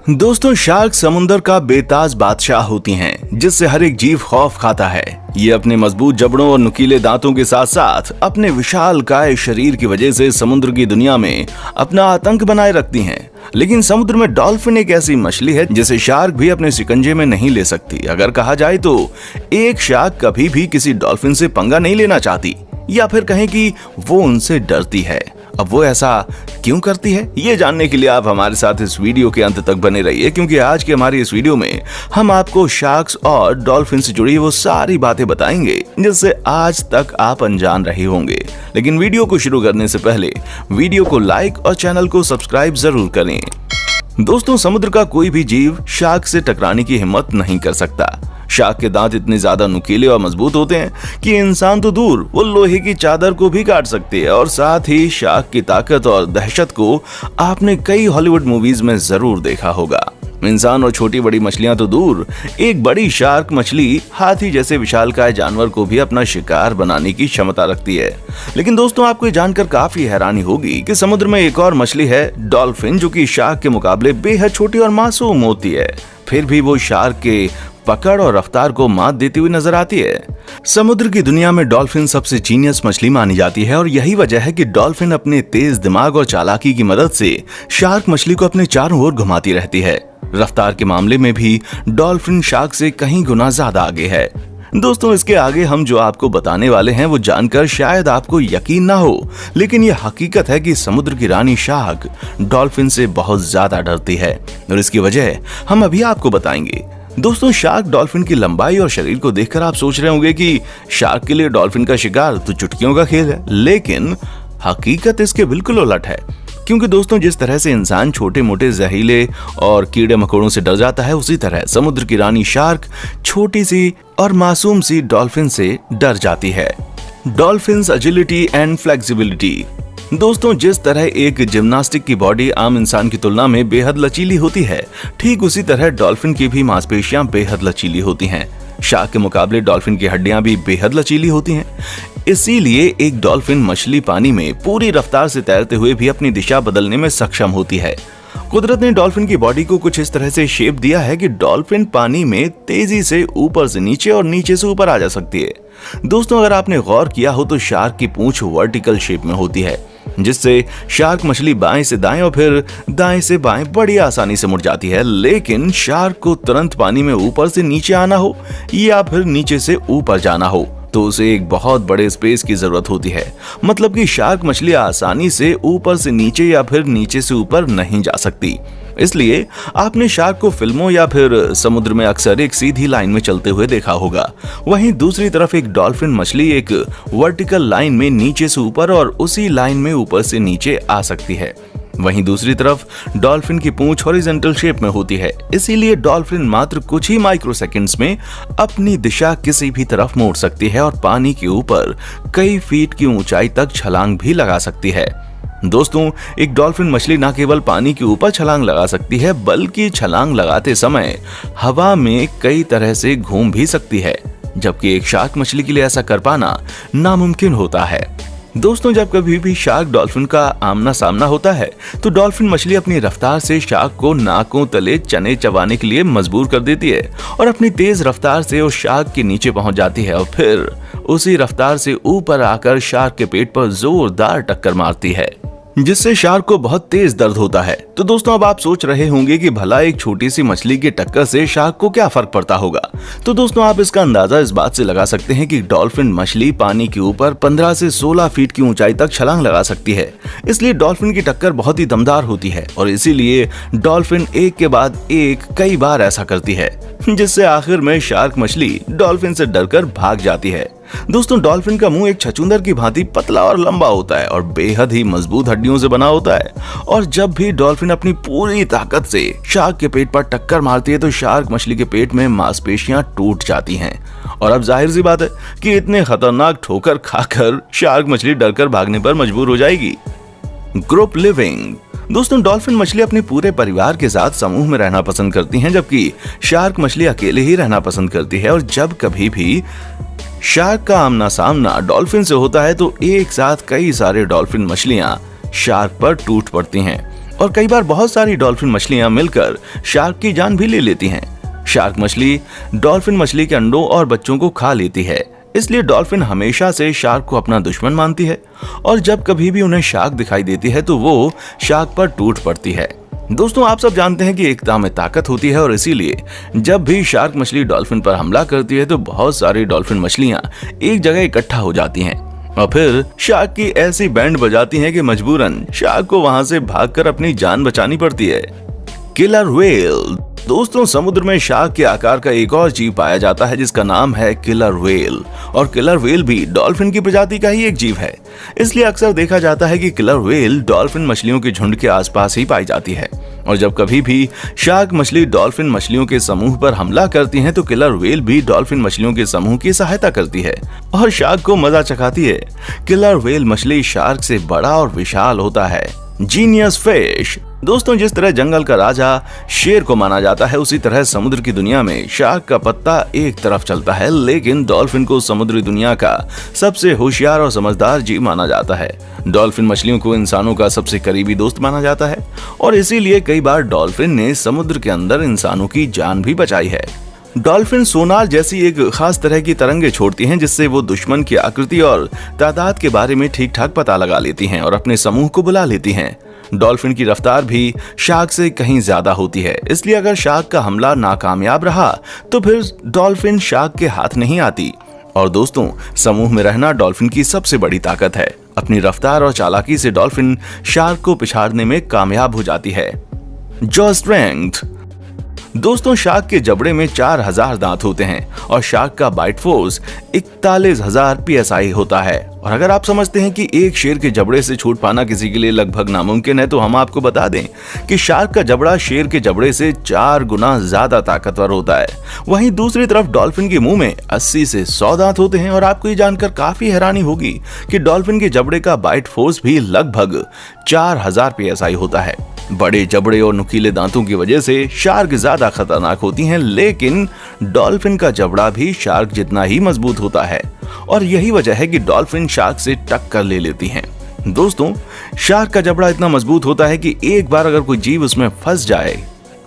दोस्तों, शार्क समुंदर का बेताज बादशाह होती हैं, जिससे हर एक जीव खौफ खाता है। ये अपने मजबूत जबड़ों और नुकीले दांतों के साथ साथ अपने विशालकाय शरीर की वजह से समुद्र की दुनिया में अपना आतंक बनाए रखती हैं। लेकिन समुद्र में डॉल्फिन एक ऐसी मछली है जिसे शार्क भी अपने शिकंजे में नहीं ले सकती। अगर कहा जाए तो एक शार्क कभी भी किसी डॉल्फिन से पंगा नहीं लेना चाहती, या फिर कहें कि वो उनसे डरती है। अब वो ऐसा क्यों करती है, ये जानने के लिए आप हमारे साथ इस वीडियो के अंत तक बने रहिए, क्योंकि आज की हमारी इस वीडियो में हम आपको शार्क्स और डॉल्फिन से जुड़ी वो सारी बातें बताएंगे जिससे आज तक आप अनजान रहे होंगे। लेकिन वीडियो को शुरू करने से पहले वीडियो को लाइक और चैनल को सब्सक्राइब जरूर करें। दोस्तों, समुद्र का कोई भी जीव शार्क से टकराने की हिम्मत नहीं कर सकता। शार्क के दांत इतने ज्यादा नुकीले और मजबूत होते हैं कि इंसान तो दूर, वो लोहे की चादर को भी काट सकते हैं। और साथ ही शार्क की ताकत और दहशत को आपने कई हॉलीवुड मूवीज में जरूर देखा होगा। इंसान और छोटी बड़ी मछलियां तो दूर, एक बड़ी शार्क मछली हाथी जैसे विशालकाय जानवर को भी अपना शिकार बनाने की क्षमता रखती है। लेकिन दोस्तों, आपको ये जानकर काफी हैरानी होगी कि समुद्र में एक और मछली है, डॉल्फिन, जो कि शार्क के मुकाबले बेहद छोटी और मासूम होती है। फिर भी वो शार्क के पकड़ और रफ्तार को मात देती हुई नजर आती है। समुद्र की दुनिया में डॉल्फिन सबसे जीनियस मछली मानी जाती है, और यही वजह है कि डॉल्फिन अपने तेज दिमाग और चालाकी की मदद से शार्क मछली को अपने चारों ओर घुमाती रहती है। रफ्तार के मामले में भी डॉल्फिन शार्क से कहीं गुना ज्यादा आगे है। दोस्तों, इसके आगे हम जो आपको बताने वाले हैं वो जानकर शायद आपको यकीन ना हो, लेकिन ये हकीकत है कि समुद्र की रानी शार्क डॉल्फिन से बहुत ज्यादा डरती है, और इसकी वजह हम अभी आपको बताएंगे। दोस्तों, शार्क डॉल्फिन की लंबाई और शरीर को देखकर आप सोच रहे होंगे कि शार्क के लिए डॉल्फिन का शिकार तो चुटकियों का खेल है, लेकिन हकीकत इसके बिल्कुल उलट है। क्योंकि दोस्तों, जिस तरह से इंसान छोटे मोटे जहरीले और कीड़े मकोड़ों से डर जाता है, उसी तरह समुद्र की रानी शार्क छोटी सी और मासूम सी डॉल्फिन से डर जाती है। Dolphins agility and flexibility. दोस्तों, जिस तरह एक जिम्नास्टिक की बॉडी आम इंसान की तुलना में बेहद लचीली होती है, ठीक उसी तरह डॉल्फिन की भी मांसपेशियां बेहद लचीली होती हैं। शार्क के मुकाबले डॉल्फिन की हड्डियां भी बेहद लचीली होती हैं। इसीलिए एक डॉल्फिन मछली पानी में पूरी रफ्तार से तैरते हुए भी अपनी दिशा बदलने में सक्षम होती है। कुदरत ने डॉल्फिन की बॉडी को कुछ इस तरह से शेप दिया है कि डॉल्फिन पानी में तेजी से ऊपर से नीचे और नीचे से ऊपर आ जा सकती है। दोस्तों, अगर आपने गौर किया हो तो शार्क की पूंछ वर्टिकल शेप में होती है, जिससे शार्क मछली बाएं से दाएं और फिर दाएं से बाएं बड़ी आसानी से मुड़ जाती है। लेकिन शार्क को तुरंत पानी में ऊपर से नीचे आना हो या फिर नीचे से ऊपर जाना हो तो उसे एक बहुत बड़े स्पेस की जरूरत होती है। मतलब कि शार्क मछली आसानी से ऊपर से नीचे या फिर नीचे से ऊपर नहीं जा सकती। इसलिए आपने शार्क को फिल्मों या फिर समुद्र में अक्सर एक सीधी लाइन में चलते हुए देखा होगा। वहीं दूसरी तरफ एक डॉल्फिन मछली एक वर्टिकल लाइन में नीचे से ऊपर और उसी लाइन में ऊपर से नीचे आ सकती है। वहीं दूसरी तरफ डॉल्फिन की पूंछ हॉरिजॉन्टल शेप में होती है, इसीलिए डॉल्फिन मात्र कुछ ही माइक्रो सेकंड्स में अपनी दिशा किसी भी तरफ मोड़ सकती है और पानी के ऊपर कई फीट की ऊंचाई तक छलांग भी लगा सकती है। दोस्तों, एक डॉल्फिन मछली न केवल पानी के ऊपर छलांग लगा सकती है, बल्कि छलांग लगाते समय हवा में कई तरह से घूम भी सकती है, जबकि एक शार्क मछली के लिए ऐसा कर पाना नामुमकिन होता है। दोस्तों, जब कभी भी शार्क डॉल्फिन का आमना सामना होता है तो डॉल्फिन मछली अपनी रफ्तार से शार्क को नाकों तले चने चबाने के लिए मजबूर कर देती है और अपनी तेज रफ्तार से उस शार्क के नीचे पहुंच जाती है और फिर उसी रफ्तार से ऊपर आकर शार्क के पेट पर जोरदार टक्कर मारती है, जिससे शार्क को बहुत तेज दर्द होता है। तो दोस्तों, अब आप सोच रहे होंगे कि भला एक छोटी सी मछली की टक्कर से शार्क को क्या फर्क पड़ता होगा। तो दोस्तों, आप इसका अंदाजा इस बात से लगा सकते हैं कि डॉल्फिन मछली पानी के ऊपर 15 से 16 फीट की ऊंचाई तक छलांग लगा सकती है। इसलिए डॉल्फिन की टक्कर बहुत ही दमदार होती है और इसीलिए डॉल्फिन एक के बाद एक कई बार ऐसा करती है, जिससे आखिर में शार्क मछली डॉल्फिन से डरकर भाग जाती है। दोस्तों, डॉल्फिन का मुंह एक छछूंदर की भांति पतला और लंबा होता है और बेहद ही मजबूत हड्डियों से बना होता है, और जब भी डॉल्फिन अपनी पूरी ताकत से शार्क के पेट पर टक्कर मारती है तो शार्क मछली के पेट में मांसपेशियां टूट जाती हैं। और अब जाहिर सी बात है कि इतने खतरनाक ठोकर खाकर शार्क मछली डरकर भागने पर मजबूर हो जाएगी। Group living. दोस्तों, डॉल्फिन मछली अपने पूरे परिवार के साथ समूह में रहना पसंद करती हैं, जबकि शार्क मछली अकेले ही रहना पसंद करती है। और जब कभी भी शार्क का आमना सामना डॉल्फिन से होता है तो एक साथ कई सारे डॉल्फिन मछलियां शार्क पर टूट पड़ती हैं और कई बार बहुत सारी डॉल्फिन मछलियां मिलकर शार्क की जान भी ले लेती हैं। शार्क मछली डॉल्फिन मछली के अंडों और बच्चों को खा लेती है, इसलिए डॉल्फिन हमेशा से शार्क को अपना दुश्मन मानती है और जब कभी भी उन्हें शार्क दिखाई देती है तो वो शार्क पर टूट पड़ती है। दोस्तों, आप सब जानते हैं कि एकता में ताकत होती है और इसीलिए जब भी शार्क मछली डॉल्फिन पर हमला करती है तो बहुत सारी डॉल्फिन मछलियां एक जगह इकट्ठा हो जाती हैं और फिर शार्क की ऐसी बैंड बजाती हैं कि मजबूरन शार्क को वहां से भागकर अपनी जान बचानी पड़ती है। Killer whale. दोस्तों, समुद्र में शार्क के आकार का एक और जीव पाया जाता है जिसका नाम है किलर व्हेल और किलर व्हेल भी डॉल्फिन की प्रजाति का ही एक जीव है। इसलिए अक्सर देखा जाता है कि किलर व्हेल डॉल्फिन मछलियों के झुंड के आसपास ही पाई जाती है और जब कभी भी शार्क मछली डॉल्फिन मछलियों के समूह पर हमला करती है तो किलर व्हेल भी डॉल्फिन मछलियों के समूह की सहायता करती है और शार्क को मजा चखाती है। किलर व्हेल मछली शार्क से बड़ा और विशाल होता है। Genius fish. दोस्तों, जिस तरह जंगल का राजा शेर को माना जाता है उसी तरह समुद्र की दुनिया में शार्क का पत्ता एक तरफ चलता है, लेकिन डॉल्फिन को समुद्री दुनिया का सबसे होशियार और समझदार जीव माना जाता है। डॉल्फिन मछलियों को इंसानों का सबसे करीबी दोस्त माना जाता है और इसीलिए कई बार डॉल्फिन ने समुद्र के अंदर इंसानों की जान भी बचाई है। डॉल्फिन सोनार जैसी एक खास तरह की तरंगे छोड़ती हैं जिससे वो दुश्मन की आकृति और तादाद के बारे में ठीक ठाक पता लगा लेती हैं और अपने समूह को बुला लेती हैं। डॉल्फिन की रफ्तार भी शार्क से कहीं ज्यादा होती है, इसलिए अगर शार्क का हमला नाकामयाब रहा तो फिर डॉल्फिन शार्क के हाथ नहीं आती। और दोस्तों, समूह में रहना डॉल्फिन की सबसे बड़ी ताकत है। अपनी रफ्तार और चालाकी से डॉल्फिन शार्क को पिछाड़ने में कामयाब हो जाती है। Jaw strength. दोस्तों, शार्क के जबड़े में 4000 दांत होते हैं और शार्क का बाइट फोर्स 41,000 PSI होता है। और अगर आप समझते हैं कि एक शेर के जबड़े से छूट पाना किसी के लिए लगभग नामुमकिन है तो हम आपको बता दें कि शार्क का जबड़ा शेर के जबड़े से 4 गुना ज्यादा ताकतवर होता है। वहीं दूसरी तरफ डॉल्फिन के मुंह में 80 से 100 दांत होते हैं और आपको ये जानकर काफी हैरानी होगी कि डॉल्फिन के जबड़े का बाइट फोर्स भी लगभग 4000 PSI होता है। बड़े जबड़े और नुकीले दांतों की वजह से शार्क ज्यादा खतरनाक होती हैं, लेकिन डॉल्फिन का जबड़ा भी शार्क जितना ही मजबूत होता है और यही वजह है कि डॉल्फिन शार्क से टक्कर ले लेती हैं। दोस्तों, शार्क का जबड़ा इतना मजबूत होता है कि एक बार अगर कोई जीव उसमें फंस जाए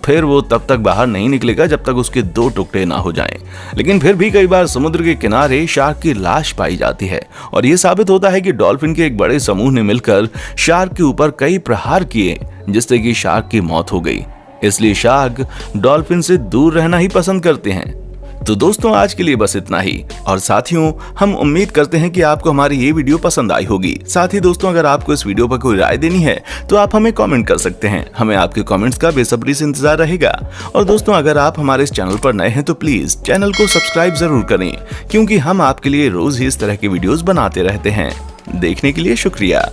फिर वो तब तक बाहर नहीं निकलेगा जब तक उसके 2 टुकड़े ना हो जाएं। लेकिन फिर भी कई बार समुद्र के किनारे शार्क की लाश पाई जाती है और ये साबित होता है कि डॉल्फिन के एक बड़े समूह ने मिलकर शार्क के ऊपर कई प्रहार किए जिससे कि शार्क की मौत हो गई। इसलिए शार्क डॉल्फिन से दूर रहना ही पसंद करते हैं। तो दोस्तों, आज के लिए बस इतना ही और साथियों, हम उम्मीद करते हैं कि आपको हमारी ये वीडियो पसंद आई होगी। साथ ही दोस्तों, अगर आपको इस वीडियो पर कोई राय देनी है तो आप हमें कमेंट कर सकते हैं। हमें आपके कमेंट्स का बेसब्री से इंतजार रहेगा। और दोस्तों, अगर आप हमारे इस चैनल पर नए हैं तो प्लीज चैनल को सब्सक्राइब जरूर करें, क्योंकि हम आपके लिए रोज ही इस तरह की वीडियोस बनाते रहते हैं। देखने के लिए शुक्रिया।